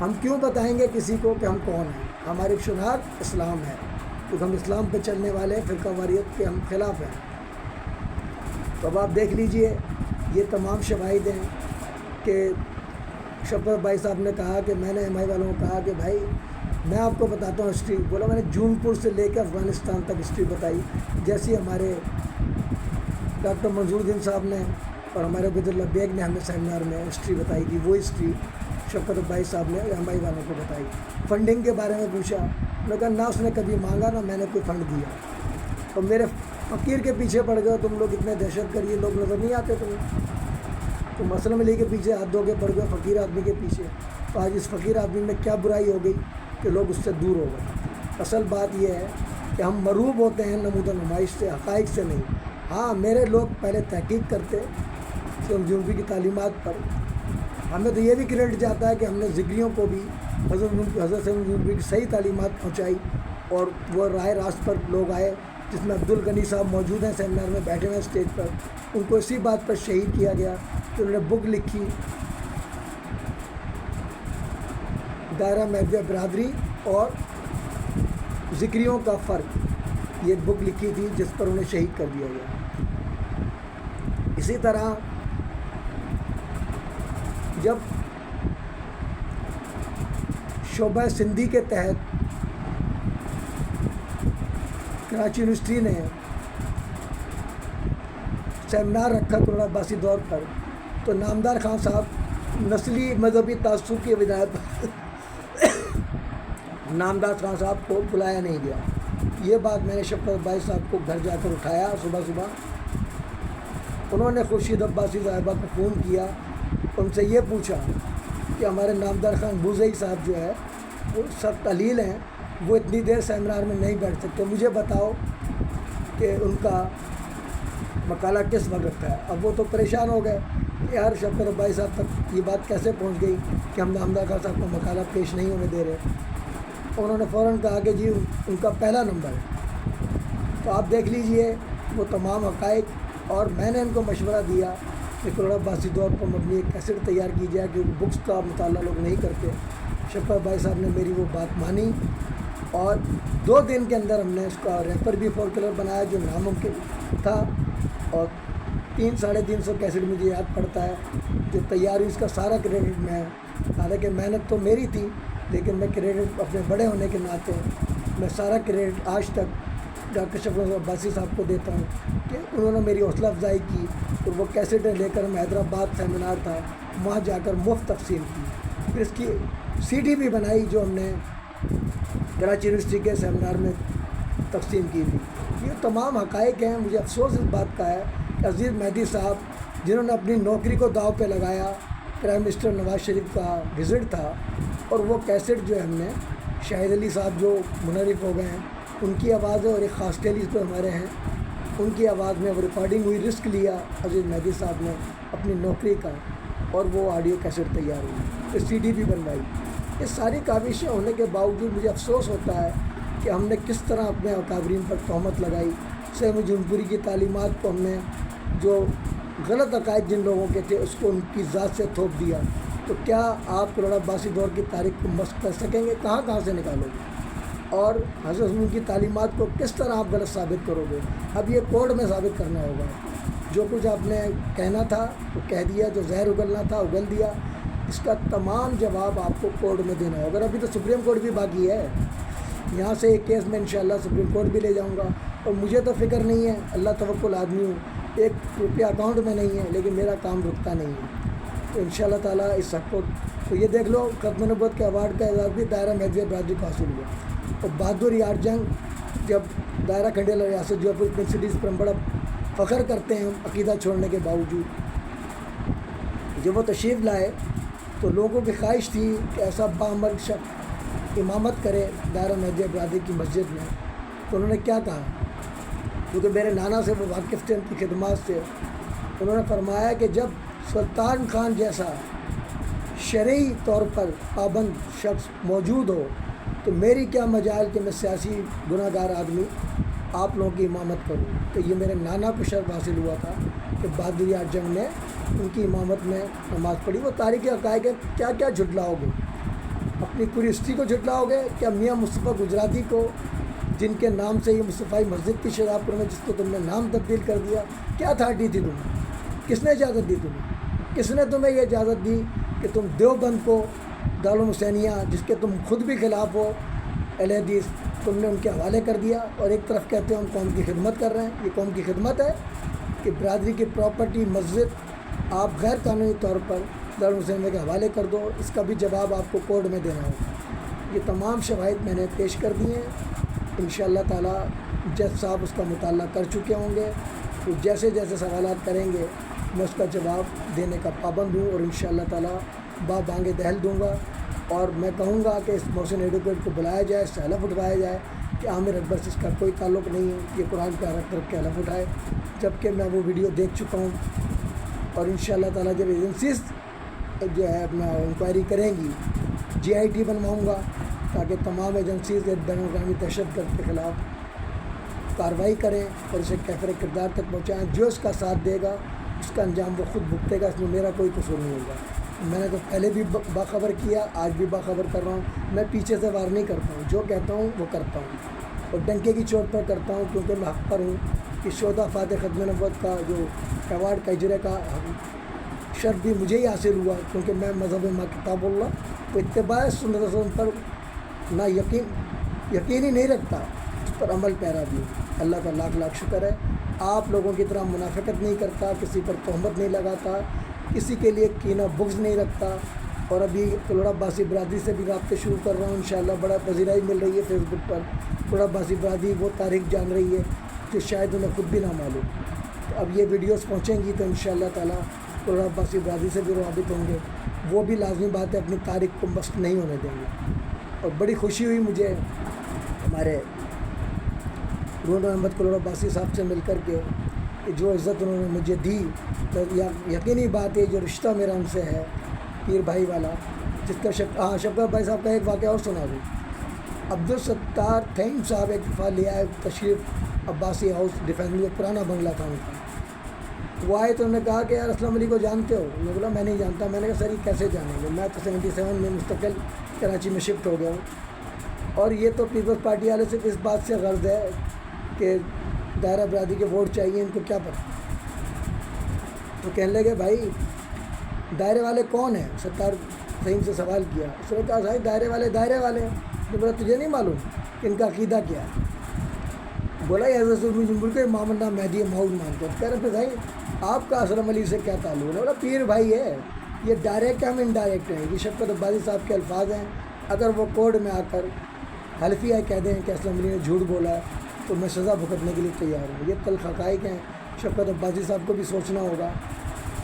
ہم کیوں بتائیں گے کسی کو کہ ہم کون ہیں؟ ہماری شناخت اسلام ہے، کیونکہ ہم اسلام پہ چلنے والے ہیں، فرقہ واریت کے ہم خلاف ہیں۔ تو اب آپ دیکھ لیجئے، یہ تمام شواہد ہیں کہ شفقت بھائی صاحب نے کہا کہ میں نے ایم آئی والوں کو کہا کہ بھائی میں آپ کو بتاتا ہوں ہسٹری، بولا میں نے جون پور سے لے کے افغانستان تک ہسٹری بتائی، جیسی ہمارے ڈاکٹر منظور الدین صاحب نے اور ہمارے عبید اللہ بیگ نے ہمیں سیمینار میں ہسٹری بتائی تھی، وہ ہسٹری شفقت بھائی صاحب نے ایم آئی والوں کو بتائی۔ فنڈنگ کے بارے میں پوچھا، میں نے کہا نہ اس نے کبھی مانگا نہ میں نے کوئی فنڈ دیا، اور میرے فقیر کے پیچھے پڑ گئے تم لوگ، اتنے دہشت گرد یہ لوگ نظر نہیں آتے تم اسلم علی کے پیچھے ہاتھ دھو کے پڑ گئے فقیر آدمی کے پیچھے۔ تو آج اس فقیر آدمی میں کیا برائی ہو گئی کہ لوگ اس سے دور ہو گئے؟ اصل بات یہ ہے کہ ہم مروب ہوتے ہیں نمود و نمائش سے، حقائق سے نہیں۔ ہاں میرے لوگ پہلے تحقیق کرتے جنوبی کی تعلیمات پر، ہمیں تو یہ بھی کریڈٹ جاتا ہے کہ ہم نے ذکریوں کو بھی حضرت جنوبی کی صحیح تعلیمات پہنچائی، اور وہ رائے راست پر لوگ آئے، جس میں عبد الغنی صاحب موجود ہیں سیمینار میں بیٹھے ہوئے اسٹیج پر، ان کو اسی بات پر شہید کیا گیا کہ انہوں نے بک لکھی دائرہ مہدویہ برادری اور ذکریوں کا فرق، یہ بک لکھی تھی جس پر انہیں شہید کر دیا گیا۔ اسی طرح جب شعبہ سندھی کے تحت کراچی یونیورسٹی نے سیمینار رکھا کروڑ عباسی دور پر، تو نامدار خان صاحب نسلی مذہبی تعصب کی وجاہت پر نامدار خان صاحب کو بلایا نہیں گیا۔ یہ بات میں نے شفقت بھائی صاحب کو گھر جا کر اٹھایا صبح، انہوں نے خورشید عباسی صاحبہ کو فون کیا، ان سے یہ پوچھا کہ ہمارے نامدار خان بوزئی صاحب جو ہے وہ سب تعلیل ہیں، وہ اتنی دیر سیمینار میں نہیں بیٹھ سکتے، مجھے بتاؤ کہ ان کا مقالہ کس وقت رکھا ہے۔ اب وہ تو پریشان ہو گئے کہ یار شفقت بھائی صاحب تک یہ بات کیسے پہنچ گئی کہ ہم نامدار خان صاحب کا مقالہ پیش نہیں ہونے دے رہے۔ انہوں نے فوراً کہا کہ جی ان کا پہلا نمبر ہے۔ تو آپ دیکھ لیجئے وہ تمام حقائق، اور میں نے ان کو مشورہ دیا کہ کروڑ عباسی دور پر مبنی ایک کیسٹ تیار کی جائے، کیونکہ بکس کا مطالعہ لوگ نہیں کرتے۔ شفقت بھائی صاحب نے میری وہ بات مانی، اور 2 دن کے اندر ہم نے اس کا ریپر بھی فور کلر بنایا جو ناممکن تھا، اور 300-350 کیسٹ مجھے یاد پڑتا ہے جو تیاری، اس کا سارا کریڈٹ میں، حالانکہ محنت تو میری تھی لیکن میں کریڈٹ اپنے بڑے ہونے کے ناطے میں سارا کریڈٹ آج تک ڈاکٹر شفقت عباسی صاحب کو دیتا ہوں کہ انہوں نے میری حوصلہ افزائی کی، اور وہ کیسٹیں لے کر میں حیدرآباد سیمینار تھا وہاں جا کر مفت تقسیم کی، پھر اس کی سی ڈی بھی بنائی جو ہم نے کراچی یونیورسٹی کے سیمینار میں تقسیم کی تھی۔ یہ تمام حقائق ہیں۔ مجھے افسوس اس بات کا ہے کہ عزیز مہدی صاحب جنہوں نے اپنی نوکری کو داؤ پہ لگایا، پرائم منسٹر نواز شریف کا وزٹ تھا، اور وہ کیسٹ جو ہے ہم نے شاہد علی صاحب جو منعرف ہو گئے ہیں ان کی آواز ہے، اور ایک خاص ٹیلی پہ ہمارے ہیں ان کی آواز میں وہ ریکارڈنگ ہوئی، رسک لیا عزیز مہدی صاحب نے اپنی نوکری کا، اور وہ آڈیو کیسٹ تیار ہوئی، پھر سی ڈی بھی بنوائی۔ یہ ساری کاوشیں ہونے کے باوجود مجھے افسوس ہوتا ہے کہ ہم نے کس طرح اپنے اکابرین پر تہمت لگائی۔ سیم جنپوری کی تعلیمات کو ہم نے جو غلط عقائد جن لوگوں کے تھے اس کو ان کی ذات سے تھوپ دیا، تو کیا آپ کروڑ عباسی دور کی تاریخ کو مسخ کر سکیں گے؟ کہاں سے نکالو گے؟ اور حضرت ان کی تعلیمات کو کس طرح آپ غلط ثابت کرو گے؟ اب یہ کورٹ میں ثابت کرنا ہوگا۔ جو کچھ آپ نے کہنا تھا وہ کہہ دیا، جو زہر اگلنا تھا اگل دیا، اس کا تمام جواب آپ کو کورٹ میں دینا ہوگا۔ ابھی تو سپریم کورٹ بھی باقی ہے، یہاں سے ایک کیس میں انشاءاللہ سپریم کورٹ بھی لے جاؤں گا، اور مجھے تو فکر نہیں ہے، اللہ توکل آدمی ہوں، 1 روپیہ اکاؤنٹ میں نہیں ہے، لیکن میرا کام رکتا نہیں ہے۔ تو انشاءاللہ تعالیٰ اس حق کو، تو یہ دیکھ لو ختم نبوت کے ایوارڈ کا اعزاز بھی دائرہ مہدویہ برادری کو حاصل ہوا، اور بہادر یار جنگ جب دائرہ کھنڈیلا ریاست جو پور پنک سٹیز پر ہم بڑا فخر کرتے ہیں عقیدہ چھوڑنے کے باوجود، جب وہ تشریف لائے تو لوگوں کی خواہش تھی کہ ایسا باعمل شخص امامت کرے دائرہ مہدویہ برادری کی مسجد میں، تو انہوں نے کیا کہا، کیونکہ میرے نانا سے وہ واقف تھے ان کی خدمات سے، انہوں نے فرمایا کہ جب سلطان خان جیسا شرعی طور پر پابند شخص موجود ہو تو میری کیا مجال کہ میں سیاسی گناہ گار آدمی آپ لوگوں کی امامت کروں۔ تو یہ میرے نانا کو شرف حاصل ہوا تھا کہ بہادر یار جنگ نے ان کی امامت میں نماز پڑھی۔ وہ تاریخ حقائق ہے، کیا کیا جھٹلاؤ گے؟ اپنی پوری ہسٹری کو جھٹلاؤ گے؟ کیا میاں مصطفیٰ گجراتی کو، جن کے نام سے یہ مصطفیٰ مسجد کی شراب پر میں جس کو تم نے نام تبدیل کر دیا، کیا اتھارٹی تھی تمہیں؟ کس نے اجازت دی تمہیں؟ کس نے تمہیں یہ اجازت دی کہ تم دیوبند کو، دارالعلوم حسینیہ جس کے تم خود بھی خلاف ہو اہل حدیث، تم نے ان کے حوالے کر دیا، اور ایک طرف کہتے ہو ہم قوم کی خدمت کر رہے ہیں؟ یہ قوم کی خدمت ہے کہ برادری کی پراپرٹی مسجد آپ غیر قانونی طور پر دارالعلوم حسینیہ کے حوالے کر دو؟ اس کا بھی جواب آپ کو کورٹ میں دینا ہوگا۔ یہ تمام شواہد میں نے پیش کر دیے ہیں، انشاءاللہ تعالیٰ جج صاحب اس کا مطالعہ کر چکے ہوں گے، تو جیسے جیسے سوالات کریں گے میں اس کا جواب دینے کا پابند ہوں، اور انشاءاللہ تعالیٰ بانگ دہل دوں گا، اور میں کہوں گا کہ اس محسن ایڈوکیٹ کو بلایا جائے، اس سے حلف اٹھوایا جائے کہ عامر اکبر سے اس کا کوئی تعلق نہیں ہے، یہ قرآن کا حرف رکھ کے حلف اٹھائے، جبکہ میں وہ ویڈیو دیکھ چکا ہوں۔ اور انشاءاللہ تعالیٰ جب ایجنسیز جو ہے اپنا انکوائری کریں گی، جی آئی ٹی بنواؤں گا تاکہ تمام ایجنسیز بین الاقوامی دہشت گرد کے خلاف کارروائی کریں اور اسے کیفر کردار تک پہنچائیں۔ جو اس کا ساتھ دے گا اس کا انجام وہ خود بھگتے گا، اس میں میرا کوئی قصور نہیں ہوگا۔ میں نے تو پہلے بھی باخبر کیا، آج بھی باخبر کر رہا ہوں، میں پیچھے سے وار نہیں کرتا ہوں، جو کہتا ہوں وہ کرتا ہوں، اور ڈنکے کی چوٹ پر کرتا ہوں، کیونکہ میں حق پر ہوں کہ شہداء فاتح ختم نبوت کا جو ایوارڈ کا اجرے کا شرف بھی مجھے ہی حاصل ہوا، کیونکہ میں مذہب ما کتاب اللہ تو اتباع سنت رسول پر نہ یقین ہی نہیں رکھتا، اس پر عمل پیرا بھی ہوں۔ اللہ کا لاکھ لاکھ شکر ہے، آپ لوگوں کی طرح منافقت نہیں کرتا، کسی پر تہمت نہیں لگاتا، کسی کے لیے کینہ بغض نہیں رکھتا، اور ابھی کلوڑا عباسی برادری سے بھی رابطے شروع کر رہا ہوں، انشاءاللہ بڑا پذیرائی مل رہی ہے فیس بک پر۔ کلوڑا عباسی برادری وہ تاریخ جان رہی ہے جو شاید انہیں خود بھی نہ معلوم، تو اب یہ ویڈیوز پہنچیں گی تو انشاءاللہ تعالیٰ کلوڑا عباسی برادری سے بھی روابط ہوں گے، وہ بھی لازمی بات ہے اپنی تاریخ کو مست نہیں ہونے دیں گے۔ اور بڑی خوشی ہوئی مجھے ہمارے روحانی محمد کلوڑا عباسی صاحب سے مل کر کے کہ جو عزت انہوں نے مجھے دی، تو یقینی بات ہے جو رشتہ میرا ان سے ہے پیر بھائی والا، جس کا شفقت بھائی صاحب کا ایک واقعہ اور سنا دوں۔ عبدالستار تھیم صاحب ایک دفعہ لے آئے تشریف عباسی ہاؤس ڈیفینس میں، پرانا بنگلہ تھا ان کا، وہ آئے تو انہوں نے کہا کہ یار اسلم علی کو جانتے ہو؟ میں بولا میں نہیں جانتا۔ میں نے کہا سر یہ کیسے جانیں گے، میں تو 77 میں مستقل کراچی میں شفٹ ہو گیا ہوں، اور یہ تو پیپلز پارٹی والے صرف اس بات سے غرض ہے کہ دائرہ برادری کے ووٹ چاہیے، ان کو کیا پتہ۔ تو کہنے لگے بھائی دائرے والے کون ہیں؟ ستار صحیح سے سوال کیا، اس نے کہا صاحب دائرے والے ہیں۔ تو بولا تجھے نہیں معلوم کہ ان کا عقیدہ کیا ہے؟ بولا یہ حضرت جمہور کے امام اللہ مہدی موعود مانتے ہیں۔ کہہ رہے تھے بھائی آپ کا اسلم علی سے کیا تعلق ہے؟ بولا پیر بھائی ہے، یہ ڈائریکٹ ہم انڈائریکٹ ہیں، یہ شفقت عباسی صاحب کے الفاظ ہیں، اگر وہ کورٹ میں آ کر حلفیہ کہہ دیں کہ اسلم علی نے جھوٹ بولا ہے تو میں سزا بھگتنے کے لیے تیار ہوں۔ یہ تلخ حقائق ہیں، شفقت عباسی صاحب کو بھی سوچنا ہوگا